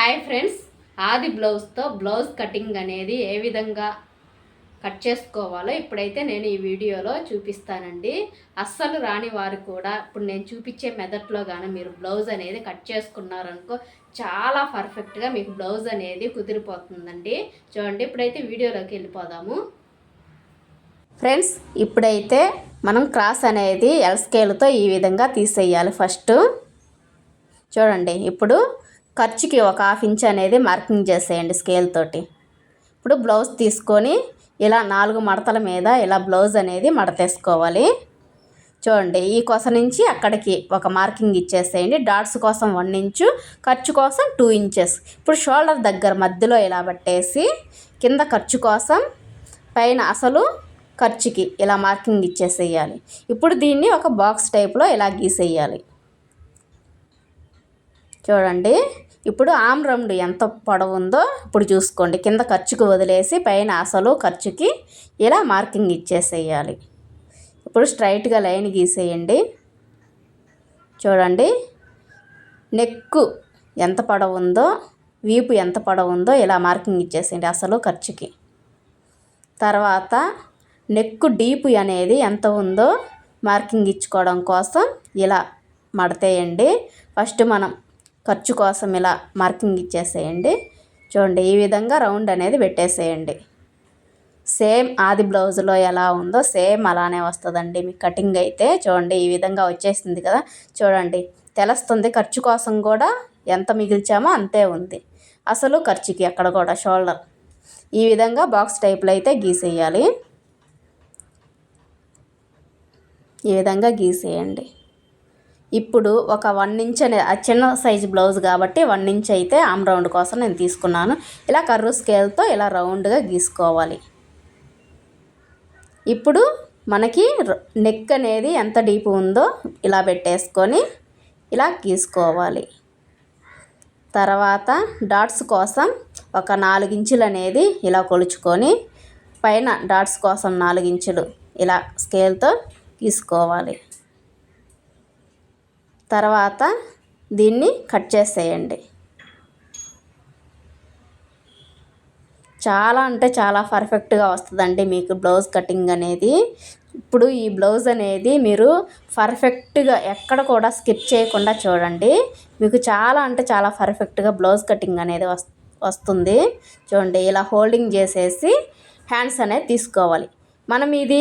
Hi friends, ఆది బ్లౌజ్తో blouse cutting అనేది ఏ విధంగా కట్ చేసుకోవాలో ఇప్పుడైతే నేను ఈ వీడియోలో చూపిస్తానండి. అస్సలు రాని వారు కూడా ఇప్పుడు నేను చూపించే మెథడ్లో కానీ మీరు బ్లౌజ్ అనేది కట్ చేసుకున్నారనుకో చాలా పర్ఫెక్ట్గా మీకు బ్లౌజ్ అనేది కుదిరిపోతుందండి. చూడండి, ఇప్పుడైతే వీడియోలోకి వెళ్ళిపోదాము. ఫ్రెండ్స్, ఇప్పుడైతే మనం క్రాస్ అనేది ఎల్ స్కేల్తో ఈ విధంగా తీసేయాలి. ఫస్ట్ చూడండి, ఇప్పుడు ఖర్చుకి ఒక ½ ఇంచ్ అనేది మార్కింగ్ చేసేయండి స్కేల్ తోటి. ఇప్పుడు బ్లౌజ్ తీసుకొని ఇలా 4 మడతల మీద ఇలా బ్లౌజ్ అనేది మడతేసుకోవాలి. చూడండి, ఈ కొస నుంచి అక్కడికి ఒక మార్కింగ్ ఇచ్చేసేయండి. డాట్స్ కోసం 1 ఇంచు, ఖర్చు కోసం 2 ఇంచెస్. ఇప్పుడు షోల్డర్ దగ్గర మధ్యలో ఇలా పట్టేసి కింద ఖర్చు కోసం పైన అసలు ఖర్చుకి ఇలా మార్కింగ్ ఇచ్చేసేయాలి. ఇప్పుడు దీన్ని ఒక బాక్స్ టైప్లో ఇలా గీసేయాలి. చూడండి, ఇప్పుడు ఆమ్ రౌండ్ ఎంత పొడవు ఉందో ఇప్పుడు చూసుకోండి. కింద ఖర్చుకు వదిలేసి పైన అసలు ఖర్చుకి ఇలా మార్కింగ్ ఇచ్చేసేయాలి. ఇప్పుడు స్ట్రైట్గా లైన్ గీసేయండి. చూడండి, నెక్కు ఎంత పొడవు ఉందో, వీపు ఎంత పొడవు ఉందో ఇలా మార్కింగ్ ఇచ్చేసేయండి అసలు ఖర్చుకి. తర్వాత నెక్కు డీప్ అనేది ఎంత ఉందో మార్కింగ్ ఇచ్చుకోవడం కోసం ఇలా మడతేయండి. ఫస్ట్ మనం ఖర్చు కోసం ఇలా మార్కింగ్ ఇచ్చేసేయండి. చూడండి, ఈ విధంగా రౌండ్ అనేది పెట్టేసేయండి. సేమ్ ఆది బ్లౌజ్లో ఎలా ఉందో సేమ్ అలానే వస్తుందండి మీ కటింగ్ అయితే. చూడండి, ఈ విధంగా వచ్చేసింది కదా. చూడండి, తెలుస్తుంది ఖర్చు కోసం కూడా ఎంత మిగిల్చామో అంతే ఉంది. అసలు ఖర్చుకి అక్కడ కూడా షోల్డర్ ఈ విధంగా బాక్స్ టైప్లో అయితే గీసేయాలి. ఈ విధంగా గీసేయండి. ఇప్పుడు ఒక 1 ఇంచ్ అనే చిన్న సైజు బ్లౌజ్ కాబట్టి 1 ఇంచ్ అయితే ఆమ్ రౌండ్ కోసం నేను తీసుకున్నాను. ఇలా కర్వ్ స్కేల్తో ఇలా రౌండ్గా గీసుకోవాలి. ఇప్పుడు మనకి నెక్ అనేది ఎంత డీప్ ఉందో ఇలా పెట్టేసుకొని ఇలా గీసుకోవాలి. తర్వాత డాట్స్ కోసం ఒక 4 ఇంచులు అనేది ఇలా కొలుచుకొని పైన డాట్స్ కోసం 4 ఇంచులు ఇలా స్కేల్తో గీసుకోవాలి. తర్వాత దీన్ని కట్ చేసేయండి. చాలా అంటే చాలా పర్ఫెక్ట్గా వస్తుందండి మీకు బ్లౌజ్ కటింగ్ అనేది. ఇప్పుడు ఈ బ్లౌజ్ అనేది మీరు పర్ఫెక్ట్గా ఎక్కడ కూడా స్కిప్ చేయకుండా చూడండి. మీకు చాలా అంటే చాలా పర్ఫెక్ట్గా బ్లౌజ్ కటింగ్ అనేది వస్తుంది. చూడండి, ఇలా హోల్డింగ్ చేసేసి హ్యాండ్స్ అనేది తీసుకోవాలి. మనం ఇది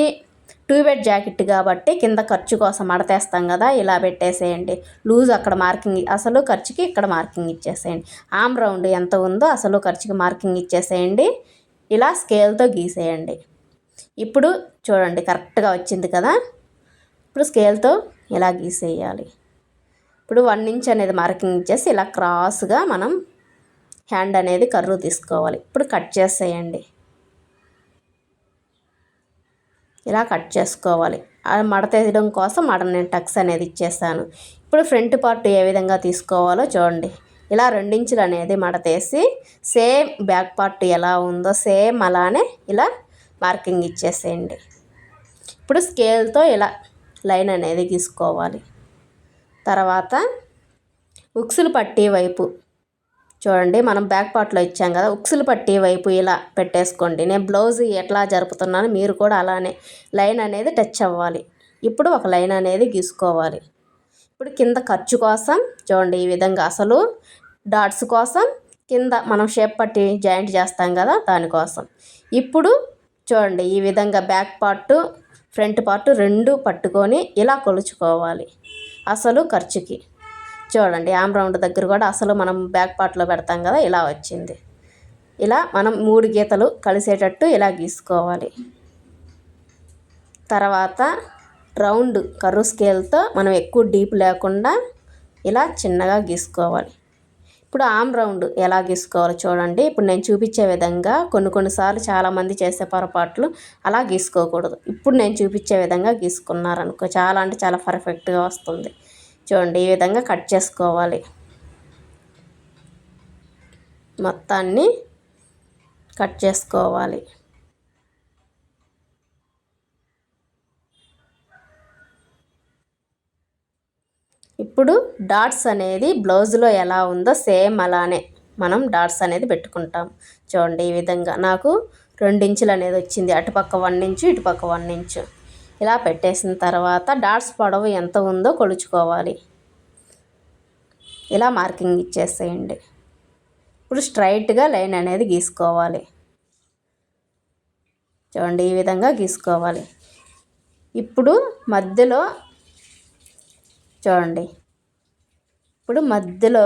2 బెడ్ జాకెట్ కాబట్టి కింద ఖర్చు కోసం మడతేస్తాం కదా, ఇలా పెట్టేసేయండి. లూజ్ అక్కడ మార్కింగ్ అసలు ఖర్చుకి ఇక్కడ మార్కింగ్ ఇచ్చేసేయండి. ఆమ్ రౌండ్ ఎంత ఉందో అసలు ఖర్చుకి మార్కింగ్ ఇచ్చేసేయండి. ఇలా స్కేల్తో గీసేయండి. ఇప్పుడు చూడండి, కరెక్ట్గా వచ్చింది కదా. ఇప్పుడు స్కేల్తో ఇలా గీసేయాలి. ఇప్పుడు 1 ఇంచ్ అనేది మార్కింగ్ ఇచ్చేసి ఇలా క్రాస్గా మనం హ్యాండ్ అనేది కర్వ్ తీసుకోవాలి. ఇప్పుడు కట్ చేసేయండి. ఇలా కట్ చేసుకోవాలి. మడతేయడం కోసం నేను టక్స్ అనేది ఇచ్చేసాను. ఇప్పుడు ఫ్రంట్ పార్ట్ ఏ విధంగా తీసుకోవాలో చూడండి. ఇలా 2 ఇంచులు అనేది మడతేసి సేమ్ బ్యాక్ పార్ట్ ఎలా ఉందో సేమ్ అలానే ఇలా మార్కింగ్ ఇచ్చేసేయండి. ఇప్పుడు స్కేల్తో ఇలా లైన్ అనేది గీసుకోవాలి. తర్వాత ఉక్సులు పట్టీ వైపు చూడండి, మనం బ్యాక్ పార్ట్లో ఇచ్చాం కదా, ఉక్సులు పట్టీ వైపు ఇలా పెట్టేసుకోండి. నేను బ్లౌజ్ ఎట్లా జరుపుతున్నాను మీరు కూడా అలానే లైన్ అనేది టచ్ అవ్వాలి. ఇప్పుడు ఒక లైన్ అనేది గీసుకోవాలి. ఇప్పుడు కింద ఖర్చు కోసం చూడండి, ఈ విధంగా అసలు డాట్స్ కోసం కింద మనం షేప్ పట్టి జాయింట్ చేస్తాం కదా దానికోసం. ఇప్పుడు చూడండి, ఈ విధంగా బ్యాక్ పార్ట్ ఫ్రంట్ పార్ట్ 2 పట్టుకొని ఇలా కొలుచుకోవాలి అసలు ఖర్చుకి. చూడండి, ఆమ్ రౌండ్ దగ్గర కూడా అసలు మనం బ్యాక్ పార్ట్లో పెడతాం కదా, ఇలా వచ్చింది. ఇలా మనం 3 గీతలు కలిసేటట్టు ఇలా గీసుకోవాలి. తర్వాత రౌండ్ కర్వ్ స్కేల్తో మనం ఎక్కువ డీప్ లేకుండా ఇలా చిన్నగా గీసుకోవాలి. ఇప్పుడు ఆమ్ రౌండ్ ఎలా గీసుకోవాలో చూడండి. ఇప్పుడు నేను చూపించే విధంగా కొన్నిసార్లు చాలామంది చేసే పొరపాట్లు అలా గీసుకోకూడదు. ఇప్పుడు నేను చూపించే విధంగా గీసుకున్నారనుకో చాలా అంటే చాలా పర్ఫెక్ట్గా వస్తుంది. చూడండి, ఈ విధంగా కట్ చేసుకోవాలి. మొత్తాన్ని కట్ చేసుకోవాలి. ఇప్పుడు డాట్స్ అనేది బ్లౌజ్లో ఎలా ఉందో సేమ్ అలానే మనం డాట్స్ అనేది పెట్టుకుంటాం. చూడండి ఈ విధంగా నాకు 2 ఇంచులు అనేది వచ్చింది. అటుపక్క 1 ఇంచు, ఇటుపక్క 1 ఇంచు. ఇలా పెట్టేసిన తర్వాత డాట్స్ పొడవు ఎంత ఉందో కొలుచుకోవాలి. ఇలా మార్కింగ్ ఇచ్చేసేయండి. ఇప్పుడు స్ట్రైట్గా లైన్ అనేది గీసుకోవాలి. చూడండి ఈ విధంగా గీసుకోవాలి. ఇప్పుడు మధ్యలో చూడండి, ఇప్పుడు మధ్యలో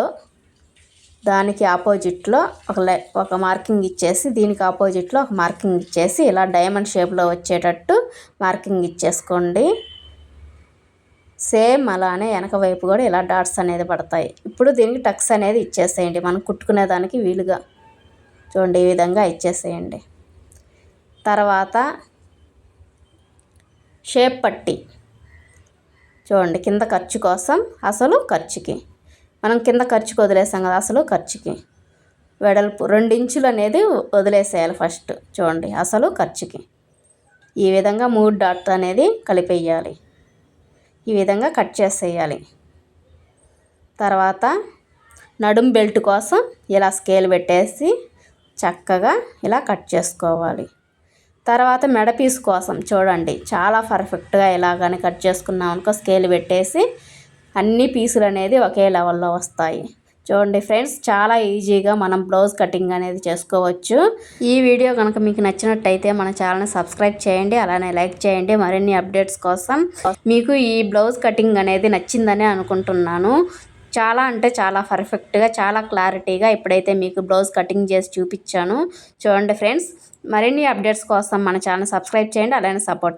దానికి ఆపోజిట్లో ఒక మార్కింగ్ ఇచ్చేసి, దీనికి ఆపోజిట్లో ఒక మార్కింగ్ ఇచ్చేసి ఇలా డైమండ్ షేప్లో వచ్చేటట్టు మార్కింగ్ ఇచ్చేసుకోండి. సేమ్ అలానే వెనక వైపు కూడా ఇలా డాట్స్ అనేది పడతాయి. ఇప్పుడు దీనికి టక్స్ అనేది ఇచ్చేసేయండి, మనం కుట్టుకునేదానికి వీలుగా. చూడండి ఈ విధంగా ఇచ్చేసేయండి. తర్వాత షేప్ పట్టి చూడండి, కింద ఖర్చు కోసం అసలు ఖర్చుకి మనం కింద ఖర్చుకి వదిలేసాం కదా, అసలు ఖర్చుకి వెడల్పు 2 ఇంచులు అనేది వదిలేసేయాలి ఫస్ట్. చూడండి అసలు ఖర్చుకి ఈ విధంగా 3 డాట్ అనేది కలిపేయాలి. ఈ విధంగా కట్ చేసేయాలి. తర్వాత నడుం బెల్ట్ కోసం ఇలా స్కేల్ పెట్టేసి చక్కగా ఇలా కట్ చేసుకోవాలి. తర్వాత మెడ పీస్ కోసం చూడండి చాలా పర్ఫెక్ట్గా ఇలాగని కట్ చేసుకున్నాం అనుకో, స్కేల్ పెట్టేసి అన్ని పీసులు అనేది ఒకే లెవెల్లో వస్తాయి. చూడండి ఫ్రెండ్స్, చాలా ఈజీగా మనం బ్లౌజ్ కటింగ్ అనేది చేసుకోవచ్చు. ఈ వీడియో కనుక మీకు నచ్చినట్టయితే మన ఛానల్ని సబ్స్క్రైబ్ చేయండి, అలానే లైక్ చేయండి. మరిన్ని అప్డేట్స్ కోసం. మీకు ఈ బ్లౌజ్ కటింగ్ అనేది నచ్చిందని అనుకుంటున్నాను. చాలా అంటే చాలా పర్ఫెక్ట్గా, చాలా క్లారిటీగా ఇప్పుడైతే మీకు బ్లౌజ్ కటింగ్ చేసి చూపించాను. చూడండి ఫ్రెండ్స్, మరిన్ని అప్డేట్స్ కోసం మన ఛానల్ సబ్స్క్రైబ్ చేయండి, అలానే సపోర్ట్ చేయండి.